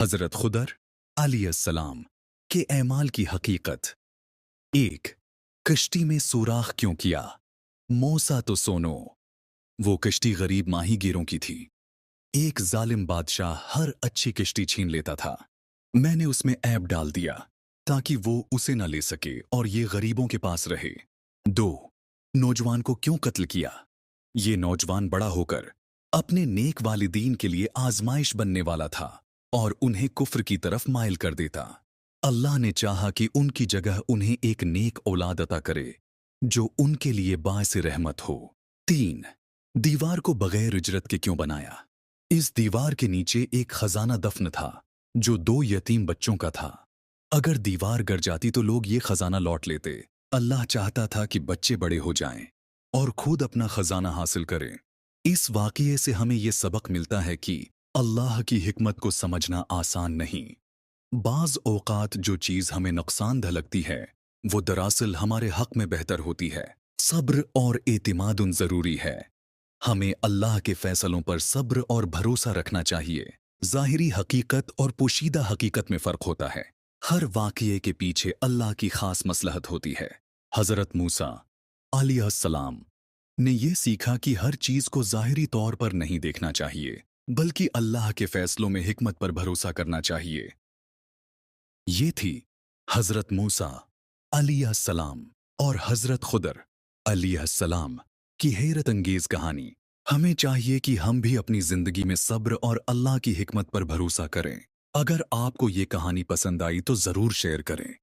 हजरत खुदर अलैहिस्सलाम के ऐमाल की हकीकत। एक, कश्ती में सुराख क्यों किया? मूसा तो सोनो। वो कश्ती गरीब माहीगीरों की थी। एक जालिम बादशाह हर अच्छी कश्ती छीन लेता था। मैंने उसमें ऐब डाल दिया ताकि वो उसे न ले सके और ये गरीबों के पास रहे। दो, नौजवान को क्यों कत्ल किया? ये नौजवान बड़ा होकर अपने नेक वालिदीन के लिए आजमाइश बनने वाला था और उन्हें कुफ्र की तरफ माइल कर देता। अल्लाह ने चाहा कि उनकी जगह उन्हें एक नेक औलाद अता करे जो उनके लिए बाइस रहमत हो। तीन, दीवार को बगैर इजरत के क्यों बनाया? इस दीवार के नीचे एक खजाना दफन था जो 2 यतीम बच्चों का था। अगर दीवार गिर जाती तो लोग ये खजाना लौट लेते। अल्लाह चाहता था कि बच्चे बड़े हो जाएं और खुद अपना खजाना हासिल करें। इस वाक़ये से हमें ये सबक मिलता है कि अल्लाह की हिकमत को समझना आसान नहीं। बाज़ औक़ात जो चीज़ हमें नुकसानदह लगती है वो दरअसल हमारे हक़ में बेहतर होती है। सब्र और एतिमादुन ज़रूरी है। हमें अल्लाह के फैसलों पर सब्र और भरोसा रखना चाहिए। ज़ाहिरी हकीकत और पोशीदा हकीकत में फ़र्क होता है। हर वाक़ये के पीछे अल्लाह की ख़ास मसलहत होती है। हज़रत मूसा अलैहिस्सलाम ने ये सीखा कि हर चीज़ को ज़ाहिरी तौर पर नहीं देखना चाहिए बल्कि अल्लाह के फैसलों में हिकमत पर भरोसा करना चाहिए। ये थी हज़रत मूसा अलैहिस्सलाम और हज़रत खुदर अलैहिस्सलाम की हैरत अंगेज़ कहानी। हमें चाहिए कि हम भी अपनी ज़िंदगी में सब्र और अल्लाह की हिकमत पर भरोसा करें। अगर आपको ये कहानी पसंद आई तो ज़रूर शेयर करें।